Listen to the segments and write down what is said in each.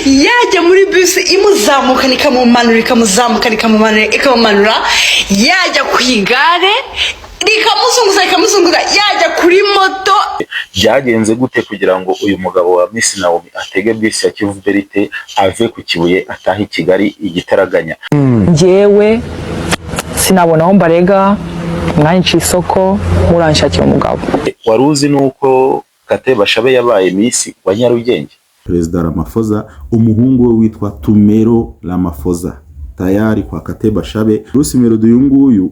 yajya muri bus imuzamuka nikamumanura ikamumanura yajya ku igare rikamusunguza yajya kuri moto. Byagenze gute kugira ngo uyu mugabo wa Miss Naomi atege bisi ya Kivu Berite ave ku Kibuye ataha Kigali igitaraganya? Njyewe sinabona aho mbarega mwanyica isoko muranshakira umugabo. Wari uzi nuko Kate Bashabe yabaye Miss wa Nyarugenge? Perezida Ramaphosa umuhungu we witwa Tumero Ramaphosa tayari kwa Kate Bashabe. Bruce Melody uyu nguyu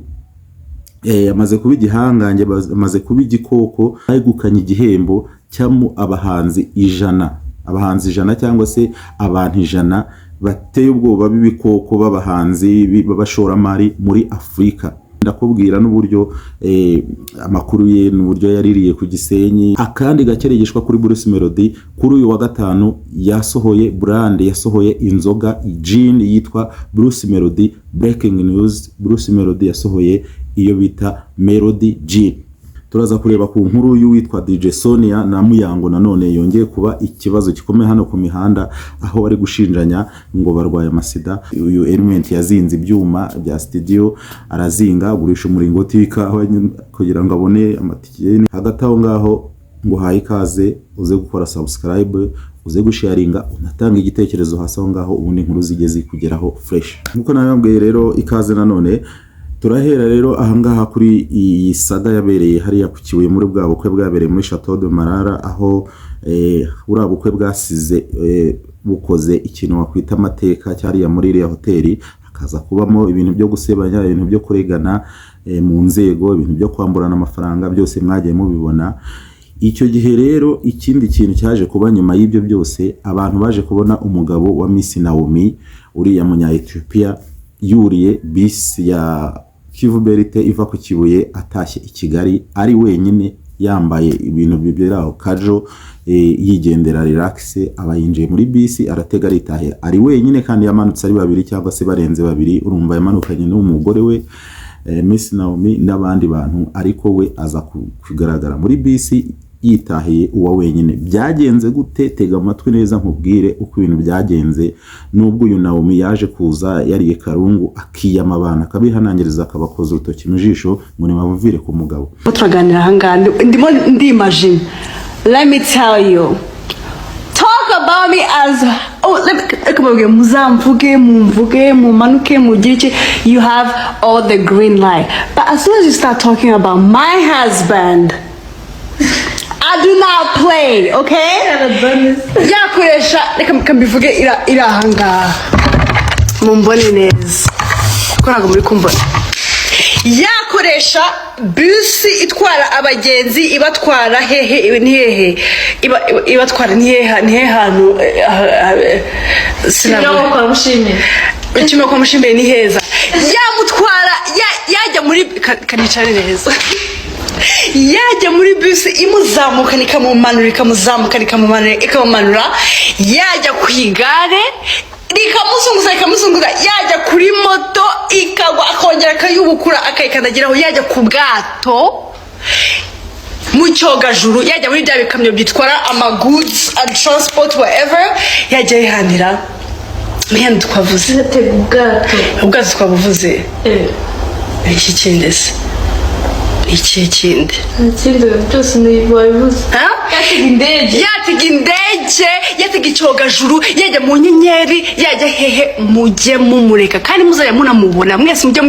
amaze kuba igihangange, amaze kuba igikoko, ayegukanye igihembo cyamo abahanzi ijana cyangwa se abantu 100 bateye ubwoba b'ibikoko b'abahanzi b'abashoramari muri Afrika. Ndakubwira n'uburyo amakuru ye n'uburyo yaririye ku Gisenyi. Akandi gakeregeshwa kuri Bruce Melody kuri uyu wa gatanu yasohoye brand, yasohoye inzoga gin yitwa Bruce Melody. Breaking news, Bruce Melody yasohoye iyo bita Melody Gin. Turaza kureba ku nkuru y'uwitwa DJ Sonia na Muyango nanone yongeye kuba ikibazo gikomeye hano ku mihanda, aho bari gushinjanya ngo barwaye amasida. Uyu Element yazinze ibyuma bya studio, arazinga gurisha umuringoti w'ikawa kugira ngo abone amatike. Hagati aho ngaho ngo haye ikaze uze gukora subscribe, uze gusharinga, unatanga igitekerezo hasi aho ngaho, ubundi inkuru zigeze kugeraho fresh. Nkuko nababwiye rero ikaze nanone. Turahera rero ahangaha kuri iyi saga yabereye hariya ku Kibuye muri bwa bukwe bwabereye muri Chateau de Marara, aho ura bukwe bwasize bukoze ikintu wakwita amateka cyariya muri iriya hoteli, hakaza kubamo ibintu byo gusebanya, ibintu byo kuregana mu nzego, ibintu byo kwamburana amafaranga, byose mwagiye mubibona. Icyo gihe rero ikindi kintu cyaje kuba nyuma y'ibyo byose, abantu baje kubona umugabo wa Miss Naomi uriya munya Ethiopia yuriye bisi ya Kivu Berite iva ku Kibuye atashye i Kigali ari wenyine, yambaye ibintu biberaho kajo, yigendera relax, abayinjiye muri bisi aratega aritahe ari wenyine, kandi yamanutse ari babiri cyangwa se barenze babiri. Urumva yamanukanye n'umugore we Miss Naomi n'abandi bantu, ariko we aza kugaragara muri bisi yitahiye uwa wenyine. Byagenze gute? Tega amatwi neza nkubwire uko ibintu byagenze. Nubwo uyu Naomi yaje kuza yariye karungu akiyama abana akabihanangiriza akabakoza urutoki mu jisho ngo nimabuvire ku mugabo. Turaganira hangande ndimo ndimagine. Let me tell you, talk about me as muzamvuge mumvuge mumanuke mugiki, you have all the green light, but as soon as you start talking about my husband, I do not play, okay? Yakoresha reka mbivuge irahanga mumbone neza ko ntago muri kumbona. Yakoresha bus itwara abagenzi ibatwara hehe ibatwara nihe hanu sinabwo kwa Mushimire. Ikimo kwa Mushimire ni heza. Yamutwara yajya muri kanicare neza. Yajya muri bus imuzamuka nikamumanura ikamumanura yajya ku igare rikamusunguza yajya kuri moto ikagwa akongera akayubukura akayikandagiraho, yajya ku bwato mu cyogajuru, yajya muri bya bikamyo bitwara goods and transport whatever, yajya yihanira mihanda twavuze ubwato twabuvuze iki kindi se iki kindi byose nibabivuze. yatiga indege icyogajuru, yajya mu nyenyeri, yajya hehe, mujye mumureka kandi muzajya munamubona mwese, mujye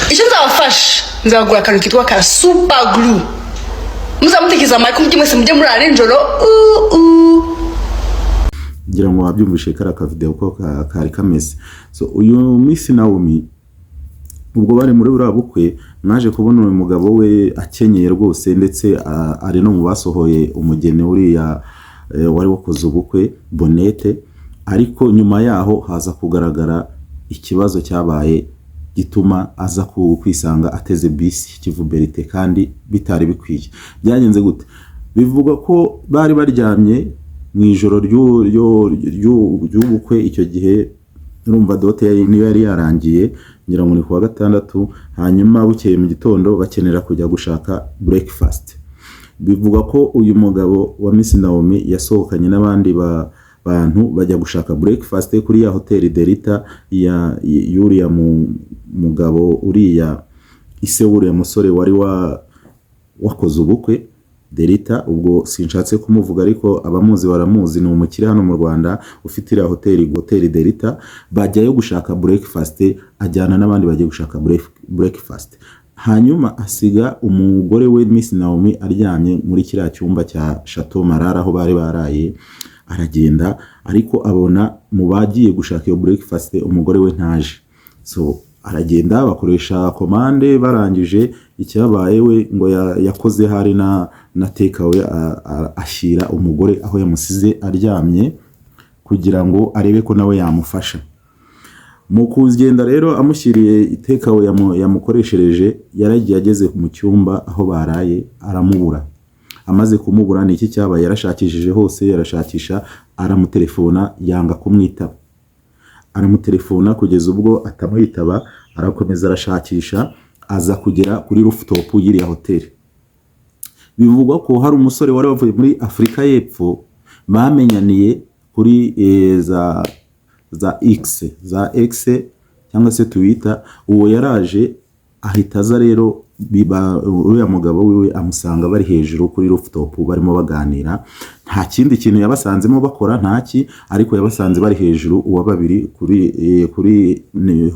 icyo nzabafasha, nzagura akantu kitwa ka super glue, muzamutekereza amahiko mujye mwese mujye muri arenjoro. Ngira ngo wabyumvishe kara ka video ko kari kameze. So uyu Miss Naomi ubwo bari muri buriya bukwe, naje kubona uyu mugabo we akenyeye rwose, ndetse ari no mu basohoye umugeni uriya wari wakoze ubukwe Bonete. Ariko nyuma yaho haza kugaragara ikibazo cyabaye gituma aza kwisanga ateze bisi Kivu Berite kandi bitari bikwiye. Byagenze gute? Bivuga ko bari baryamye mu ijoro ry'ubukwe. Icyo gihe urumva dote niyo yari yarangiye, ngira ngo ni kuwa gatandatu. Hanyuma bukeye mu gitondo bakenera kujya gushaka breakfast. bivuga ko uyu mugabo wa Miss Naomi yasohokanye n'abandi bantu bajya gushaka breakfast kuri ya hotel Delta ya yuriya mugabo uriya ise wuriya musore wari wakoze ubukwe Delta. Ubwo sinshatse kumuvuga ariko abamuzi baramuzi, ni umukire hano mu Rwanda ufite iriya hotel Delta. Bajyayo gushaka breakfast, ajyana n'abandi bagiye gushaka breakfast, hanyuma asiga umugore we Miss Naomi aryamye muri kiriya cyumba cya Chateau Marara aho bari baraye. Aragenda ariko abona mu bagiye gushaka iyo breakfast umugore we ntaje, so aragenda bakoresha komande, barangije icyabaye we ngo yakoze hari na takeaway ashyira umugore aho yamusize aryamye kugira ngo arebe ko nawe yamufasha. Mu kugenda rero amushyiriye takeaway yamukoreshereje, yaragiye ageze mu cyumba aho baraye aramubura. Amaze kumubura ni iki cyabaye, yarashakishije hose, yarashakisha, aramutelefona yanga kumwitaba, aramutelefona kugeza ubwo atamwitaba, arakomeza arashakisha, aza kugera kuri rooftop y'iriya hotel. Bivugwa ko hari umusore wari wavuye muri Afrika y'Epfo bamenyaniye kuri za X cyangwa se Twitter. Uwo yaraje ahita aza rero, uriya mugabo wiwe amusanga bari hejuru kuri rooftop barimo baganira. Nta kindi kintu yabasanzemo bakora ntaki, ariko yabasanze bari hejuru, uwa babiri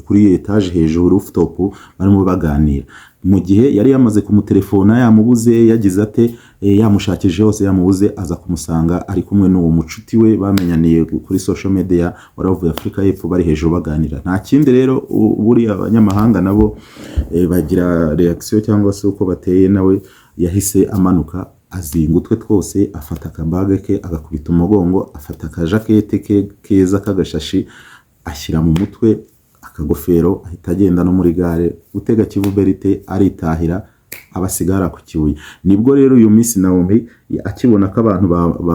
kuri etage hejuru rooftop barimo baganira. Mu gihe yari yamaze kumutelefona yamubuze, yagize ate yamushakije hose yamubuze, aza kumusanga ari kumwe n'uwo mucuti we bamenyaniye kuri social media waravuye Afrika y'Epfo bari hejuru baganira. Nta kindi rero, buri abanyamahanga nabo bagira reaction cyangwa se uko bateye, nawe yahise amanuka azinga utwe twose, afata akabage ke agakubita umugongo, afata akajakete ke keza kagashashi ashyira mu mutwe, akagofero, ahita agenda no muri gare gutega Kivu Berite aritahira, abasigara ku Kibuye. Nibwo rero uyu Miss Naomi akibona ko abantu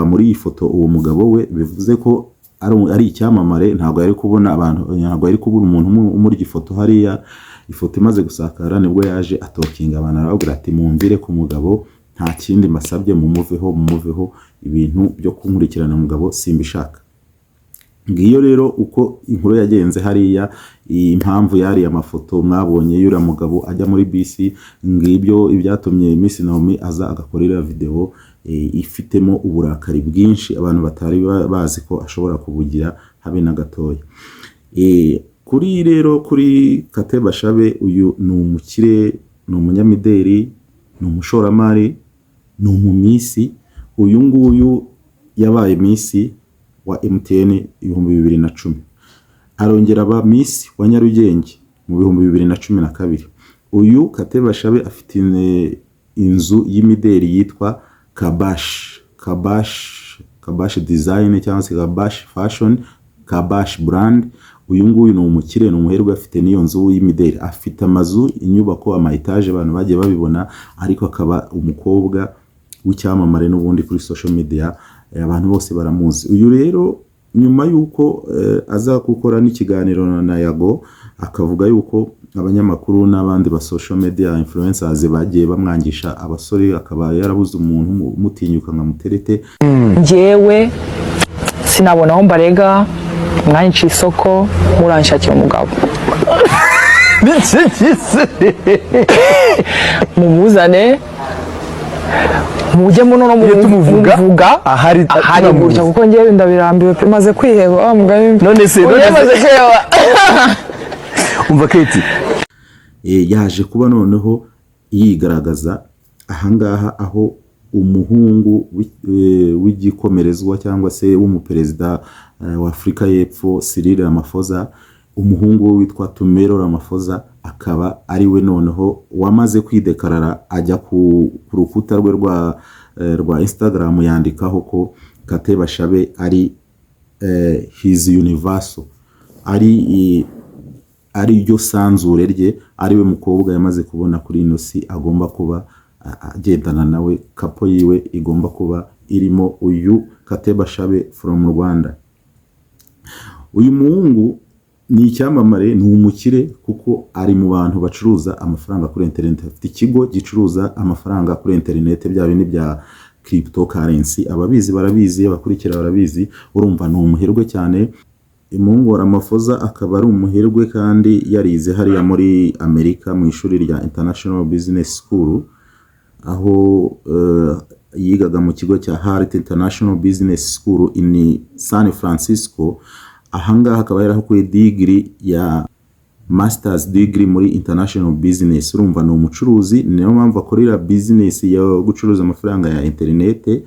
muri iyi foto uwo mugabo we, bivuze ko ari icyamamare, ntabwo yari kubona abantu, ntabwo yari kubura umuntu umurya ifoto hariya. Ifoto imaze gusakara nibwo yaje atokinga abantu, arababwira ati mumvire ku mugabo, nta kindi mbasabye, mumuveho ibintu byo kunkurikirana umugabo simbishaka. Ngiyo rero uko inkuru yagenze hariya, impamvu yari amafoto mwabonye yura mugabo ajya muri bisi. Ngibyo ibyatumye Miss Naomi aza agakorera video ifitemo uburakari bwinshi abantu batari bazi ko ashobora kubugira habe na gatoya. Kuri rero kuri Kate Bashabe, uyu ni umukire, ni umunyamideli, ni umushoramari, ni umumisi. Uyu nguyu yabaye Miss wa MTN 2010, arongera aba Miss wa Nyarugenge mu 2012. Uyu Kate Bashabe afite inzu y'imideli yitwa Kabash Design cyangwa se Kabash Fashion, Kabash Brand. Uyu nguyu ni umukire, ni umuherwe, afite niyo nzu y'imideli, afite amazu, inyubako, ama etage abantu bagiye babibona, ariko akaba umukobwa w'icyamamare n'ubundi kuri social media, abantu bose baramuzi. Uyu rero nyuma yuko aza gukora n'ikiganiro na Yago, akavuga yuko abanyamakuru n'abandi ba social media influencers bagiye bamwangisha abasore, akaba yarabuze umuntu umutinyuka nka muterete. Njyewe sinabona aho mbarega, mwanyica isoko muranshakira umugabo. Mumuzane mujye muno no muvuga ahari gutya, kuko ngiye ndabirambiwe pe, maze kwiheba none se maze kwiheba. umva Kate yaje kuba noneho yigaragaza ahangaha aho umuhungu w'igikomerezwa cyangwa se w'umuperezida wa Afrika y'Epfo Cyril Ramaphosa, umuhungu witwa Tumelo Ramaphosa, akaba ari we noneho wamaze kwidekarara, ajya ku rukuta rwe rwa Instagram yandikaho ko Kate Bashabe ari his universal, ari ryo sanzure rye, ari we mukobwa yamaze kubona kuri ino si agomba kuba agendana nawe, kapo yiwe igomba kuba irimo uyu Kate Bashabe from Rwanda. Uyu muhungu ni icyamamare, ni umukire kuko ari mu bantu bacuruza amafaranga kuri internet. Afite ikigo gicuruza amafaranga kuri internet, bya bindi bya cryptocurrency. Ababizi barabizi, abakurikira barabizi. Urumva ni umuherwe cyane. Mungu Ramaphosa akaba ari umuherwe kandi yarize hariya muri Amerika mu ishuri rya International Business School, aho yigaga mu kigo cya Hart International Business School in San Francisco. Ahangaha akaba yarahakuye degree ya Masters degree muri International Business. Urumva ni umucuruzi, niyo mpamvu akorera business yo gucuruza amafaranga ya internet.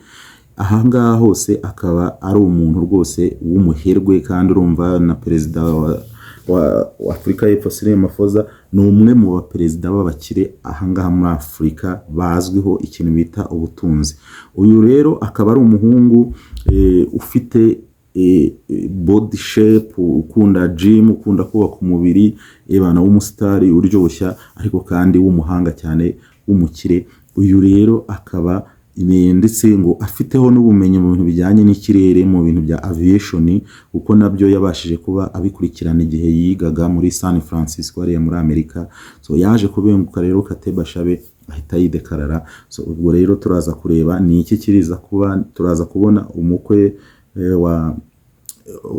Ahangaha hose akaba ari umuntu rwose w'umuherwe, kandi urumva na perezida wa Afrika y'Epfo Cyril Ramaphosa ni umwe mu baperezida b'abakire ahangaha muri Afrika bazwiho ikintu bita ubutunzi. Uyu rero akaba ari umuhungu ufite body shape, ukunda gym, ukunda kubaka umubiri, ebana w'umusitari uryoshya, ariko kandi w'umuhanga cyane, w'umukire. Uyu rero akaba ndetse ngo afiteho n'ubumenyi mu bintu bijyanye n'ikirere, mu bintu bya aviation, kuko nabyo yabashije kuba abikurikirana igihe yigaga muri San Francisco hariya muri Amerika. So yaje kubenguka rero Kate Bashabe ahita yidekarara. So ubwo rero turaza kureba ni iki kiriza kuba, turaza kubona umukwe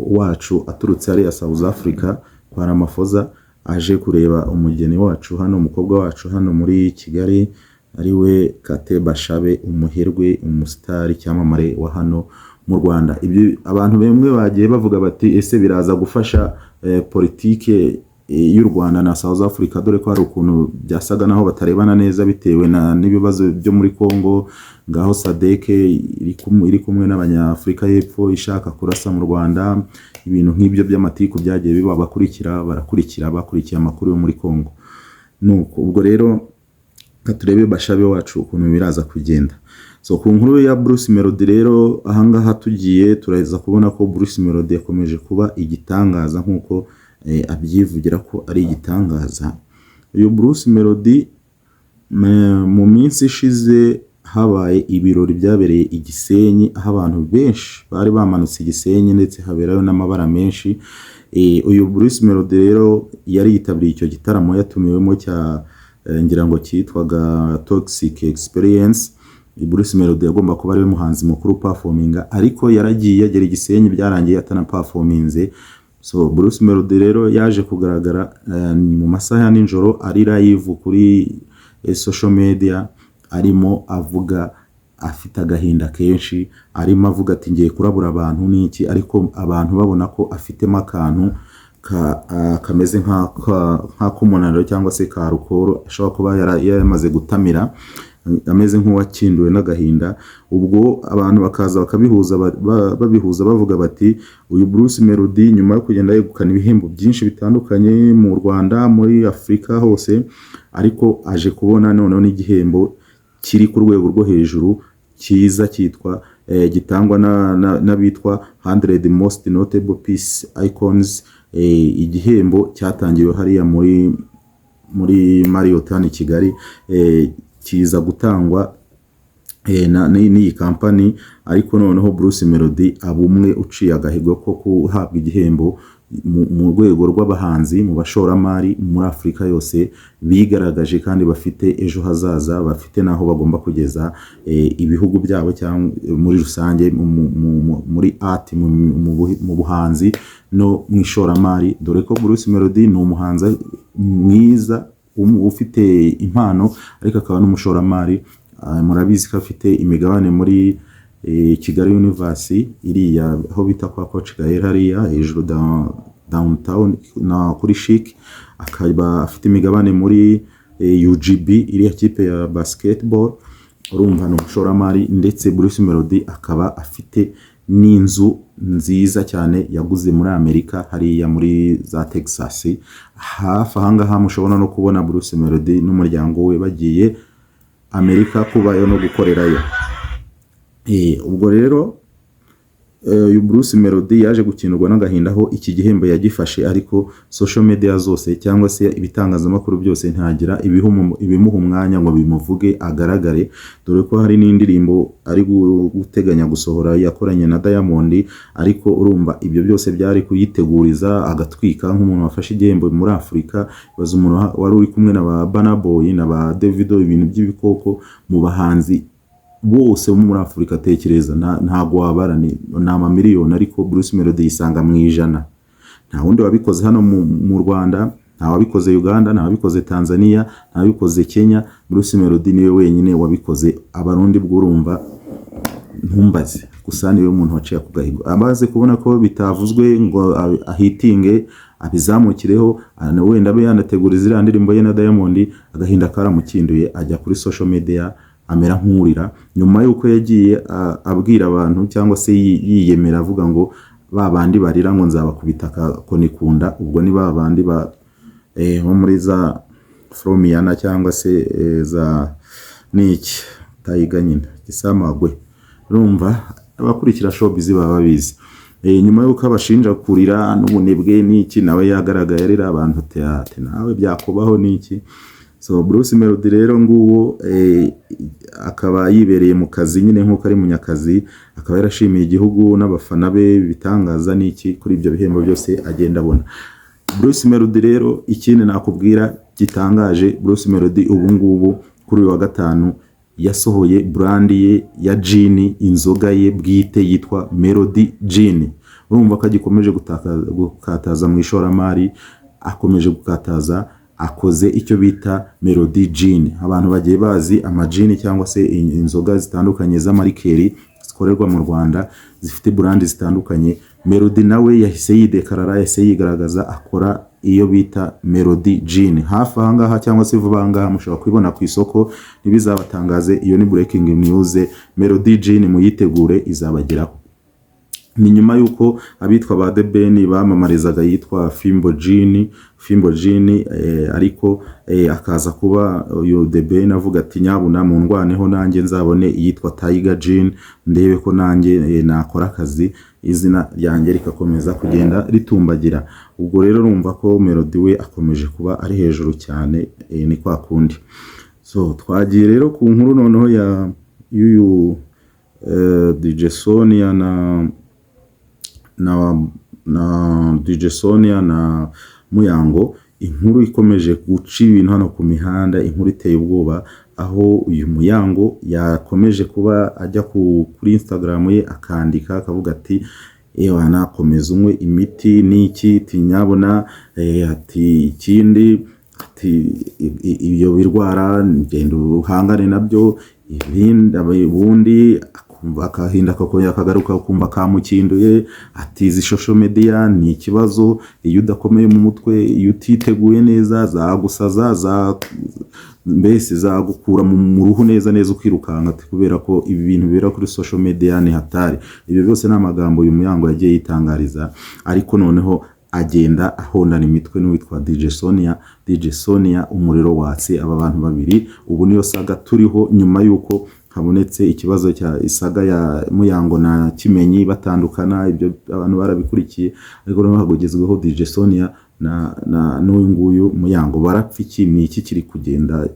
wacu aturutse hariya South Africa kwa Ramaphosa, aje kureba umugeni wacu hano, umukobwa wacu hano muri Kigali, ariwe Kate Bashabe, umuherwe, umusitari, cyamamare wa hano mu Rwanda. Ibyo abantu bemwe bagiye bavuga bati ese biraza gufasha politike y'u Rwanda na South Africa, dore ko hari ukuntu byasaga naho batarebana neza bitewe n'ibibazo byo muri Congo, ngaho SADC iri kumwe n'abanyafrika y'Epfo ishaka kurasa mu Rwanda. Ibintu nk'ibyo by'amatiku byagiye biba, bakurikiye amakuru yo muri Congo. Nuko ubwo rero katurebe Bashabe wacu ukuntu biraza kugenda. So ku nkuru ya Bruce Melody rero, ahangaha tugiye turaza kubona ko Bruce Melody yakomeje kuba igitangaza nk'uko abyivugira ko ari igitangaza. Uyu Bruce Melody mu minsi ishize habaye ibirori byabereye i Gisenyi, aho abantu benshi bari bamanutse i Gisenyi, ndetse haberayo n'amabara menshi. Uyu Bruce Melody rero yari yitabiriye icyo gitaramo, yatumiwemo cya ngira ngo cyitwaga Toxic Experience. Bruce Melody yagomba kuba ari muhanzi mukuru performinga, ariko yaragiye agera i Gisenyi byarangiye atana performinze. So Bruce Melody rero yaje kugaragara mu masaha ya nijoro ari live kuri social media, arimo avuga afite agahinda kenshi, arimo avuga ati ngiye kurabura abantu n'iki, ariko abantu babona ko afitemo akantu kameze nk'akumunaniro cyangwa se ka rukoro, ashobora kuba yaramaze gutamira, ameze nk'uwakinduwe n'agahinda. Ubwo abantu bakaza bakabihuza, babihuza bavuga bati uyu Bruce Melody nyuma yo kugenda yegukana ibihembo byinshi bitandukanye mu Rwanda, muri Afrika hose, ariko aje kubona noneho n'igihembo kiri ku rwego rwo hejuru cyiza, cyitwa gitangwa n'abitwa 100 most notable peace icons. Igihembo cyatangiwe hariya muri Marriott hano i Kigali, kiza gutangwa n'iyi kampani, ariko noneho Bruce Melody abumwe uciye agahigo ko kuhabwa igihembo mu rwego rw'abahanzi, mu bashoramari muri Afrika yose bigaragaje kandi bafite ejo hazaza, bafite naho bagomba kugeza ibihugu byabo cyangwa muri rusange muri art, mu buhanzi no mu ishoramari. Dore ko Bruce Melody ni umuhanzi mwiza ufite impano, ariko akaba n'umushoramari. Murabizi ko afite imigabane muri Kigali University iriya aho bita kwa Coach Gael hariya hejuru downtown na kuri Chic, akaba afite imigabane muri UGB iriya kipe ya basketball. Urumva no umushoramari, ndetse Bruce Melody akaba afite n'inzu nziza cyane yaguze muri Amerika hariya muri za Texas. Hafi ahangaha mushobora no kubona Bruce Melody n'umuryango we bagiye Amerika kubayo no gukorerayo. Ubwo rero uyu Bruce Melody yaje gukinirwa n'agahinda aho iki gihembo yagifashe, ariko social media zose cyangwa se ibitangazamakuru byose ntagira ibimuha umwanya ngo bimuvuge agaragare, dore ko hari n'indirimbo ari guteganya gusohora yakoranye na Diamond, ariko urumva ibyo byose byari kuyiteguriza agatwika nk'umuntu wafashe igihembo muri Afurika. Baza umuntu wari uri kumwe na ba Burna Boy na ba Davido, ibintu by'ibikoko mu bahanzi bose bo muri Afurika, tekereza ntago wabara ni amamiliyoni, ariko Bruce Melody yisanga mu ijana. Nta wundi wabikoze hano mu Rwanda, nta wabikoze Uganda, nta wabikoze Tanzania, nta wabikoze Kenya. Bruce Melody niwe wenyine wabikoze. Abarundi bw'urumva ntumbaze, gusa niwe muntu waciye ku gahigo. Amaze kubona ko bitavuzwe ngo ahitinge abizamukireho, wenda abe yanategura izira ndirimbo ye na Diamond, agahinda karamukinduye ajya kuri social media amera nk'urira, nyuma yuko yagiye abwira abantu cyangwa se yiyemera avuga ngo babandi barira ngo nzabakubita ko nikunda. Ubwo ni babandi bo muri za Fromiana cyangwa se za niki Tayiga nyine Gisamagwe. Urumva abakurikira showbiz baba babizi. Nyuma yuko abashinja kurira n'ubunebwe niki, nawe yagaragaye arira abantu ate nawe byakubaho niki. So Bruce Melody rero nguwo akaba yibereye mu kazi nyine nk'uko ari munyakazi, akaba yarashimiye igihugu n'abafana be bitangaza niki kuri ibyo bihembo byose agenda abona. Bruce Melody rero ikindi nakubwira gitangaje, Bruce Melody ubu ngubu kuri uyu wa gatanu yasohoye brand ye ya gin, inzoga ye bwite yitwa Melody Gin. Urumva ko agikomeje gukataza mu ishoramari, akomeje gukataza, akoze icyo bita Melody Gin. Abantu bagiye bazi amagini cyangwa se inzoga zitandukanye z'amarikeri zikorerwa mu Rwanda zifite brand zitandukanye. Melody nawe yahise yidekarara, yahise yigaragaza akora iyo bita Melody Gin. Hafi ahangaha cyangwa se vuba ahangaha mushobora kwibona ku isoko, ntibizabatangaze. Iyo ni breaking news. Melody Gin muyitegure izabageraho. Ni nyuma yuko abitwa ba The Ben bamamarizaga yitwa Fimbo Gin, ariko akaza kuba uyu The Ben avuga ati nyabuna mu ndwaneho nanjye nzabone iyitwa Tiger Gin, ndebe ko nanjye nakora akazi, izina ryanjye rikakomeza kugenda ritumbagira. Ubwo rero urumva ko Melody we akomeje kuba ari hejuru cyane, ni kwa kundi. So twagiye rero ku nkuru noneho ya yuyu DJ Sonia na DJ Sonia na Muyango. Inkuru ikomeje guca ibintu hano ku mihanda, inkuru iteye ubwoba, aho uyu Muyango yakomeje kuba ajya kuri Instagram ye akandika akavuga ati ewa nakomeza unywe imiti niki tinyabona, ati ikindi ati ibyo birwara ngenda uhangane nabyo, ibindi ubundi akahinda kakongera akagaruka kumva kamukinduye. Ati izi social media ni ikibazo, iyo udakomeye mu mutwe, iyo utiteguye neza zagusaza, mbese zagukura mu ruhu neza ukirukanka, kubera ko ibi bintu bibera kuri social media ni hatari. Ibyo byose ni amagambo uyu Muyango yagiye yitangariza, ariko noneho agenda ahondana imitwe n'uwitwa DJ Sonia umuriro watse. Aba bantu babiri ubu niyo saga turiho, nyuma yuko habonetse ikibazo cya isaga ya Muyango na Kimenyi batandukana. Ibyo abantu barabikurikiye, ariko no hagogezweho DJ Sonia na n'uyu nguyu Muyango barapfiki. Ni iki kiri kugenda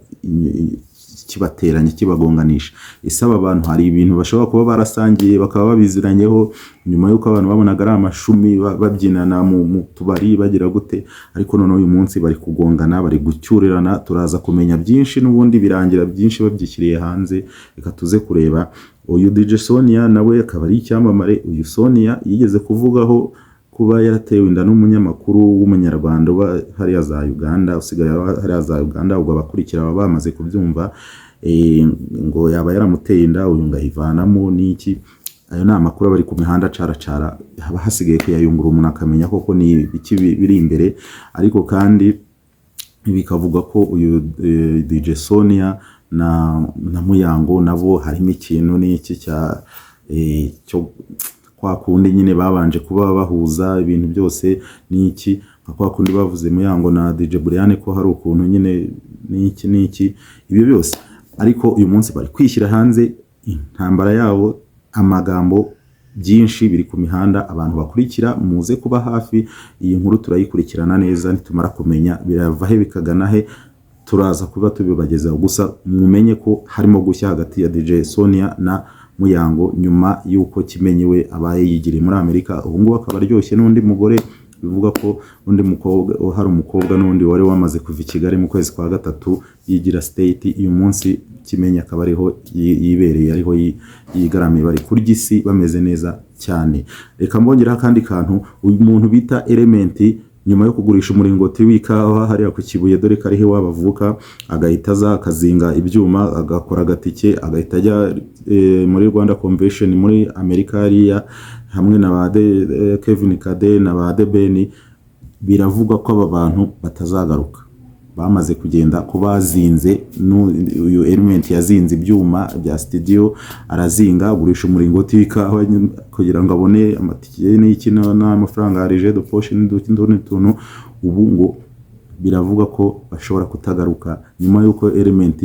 kibateranye kibagonganisha? Isaba abantu hari ibintu bashobora kuba barasangiye bakaba babiziranyeho, nyuma yuko abantu babonaga ari amashumi babyinana mu tubari bagira gute, ariko none uyu munsi bari kugongana, bari gucyurirana. Turaza kumenya byinshi, n'ubundi birangira byinshi babyishyiriye hanze. Reka tuze kureba uyu DJ Sonia nawe akaba ari icyamamare. Uyu Sonia yigeze kuvugaho kuba yaratewe inda n'umunyamakuru w'umunyarwanda hariya za Uganda, usigaye hariya za Uganda. Ubwo abakurikira baba bamaze kubyumva, ngo yaba yaramuteye inda uyu ngayivanamo niki. Ayo ni amakuru bari ku mihanda cara haba hasigaye kuyayungura umuntu akamenya koko ni iki biri imbere. Ariko kandi bikavuga ko uyu DJ Sonia na Muyango nabo harimo ikintu n'iki cyo kwa kundi nyine babanje kuba bahuza ibintu byose n'iki, kwa kundi bavuze Muyango na DJ Brian ko hari ukuntu nyine n'iki ibyo byose. Ariko uyu munsi bari kwishyira hanze intambara yabo, amagambo byinshi biri ku mihanda abantu bakurikira muze kuba hafi iyi nkuru turayikurikirana neza nitumara kumenya birava he bikagana he turaza kuba tubibagezaho gusa mumenye ko harimo gushya hagati ya DJ Sonia na Muyango nyuma yuko kimenyewe abaye yigiriye muri Amerika ubu ngubu akaba aryoshye n'undi mugore bivuga ko undi mukobwa hari umukobwa n'undi wari wamaze kuva i Kigali mu kwezi kwa gatatu yigira state uyu munsi kimenya akaba ariho yibereye ariho yigaramiye bari kurya isi bameze neza cyane reka mbongera kandi kantu uyu muntu bita Element nyuma yo kugurisha umuringoti w'ikawa hariya ku Kibuye dore karihe wabavuka agahita za akazinga ibyuma agakora agatike agahita ajya muri Rwanda Convention muri Amerika hariya hamwe na bade Kevin Kade na bade Beni biravuga ko aba bantu batazagaruka bamaze kugenda kubazinze uyu Element yazinze ibyuma bya studio arazinga agurisha umuringoti w'ikawa kugira ngo abone amatike n'ikino n'amafaranga arije de poche n'utundi tuntu ubu ngo biravuga ko bashobora kutagaruka nyuma yuko Element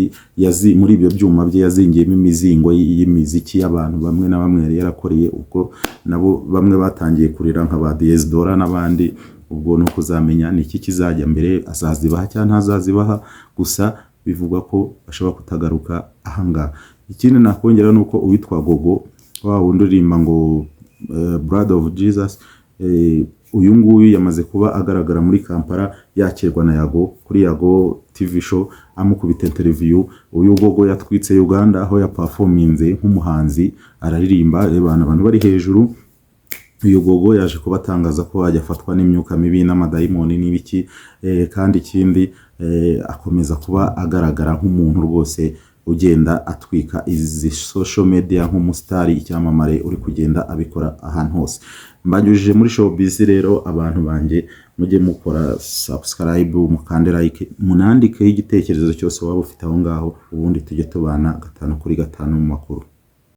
muri ibyo byuma bye yazingiyemo imizingo y'imiziki y'abantu bamwe na bamwe yari yarakoreye ubwo nabo bamwe batangiye kurira nka ba DS Dora n'abandi ubwo no kuzamenya niki kizajya mbere azazibaha cyangwa ntazazibaha gusa bivugwa ko bashobora kutagaruka ahanga ikindi nakongera nuko uwitwa Gogo wa wundi urimba ngo Blood of Jesus uyu nguyu yamaze kuba agaragara muri Kampala yakirwa na Yago kuri Yago TV show amukubita interview uyu Gogo yatwitse Uganda aho ya performinze nk'umuhanzi araririmba abantu bari hejuru uyu Gogo yaje kubatangaza ko ajya afatwa n'imyuka mibi n'amadayimoni n'ibiki kandi ikindi akomeza kuba agaragara nk'umuntu rwose ugenda atwika izi social media nk'umusitari icyamamare uri kugenda abikora ahantu hose mbanyujije muri showbiz rero abantu banjye mujye mukora subscribe mukande like munandike igitekerezo cyose waba ufite aho ngaho ubundi tujye tubana 5 kuri 5 mu makuru.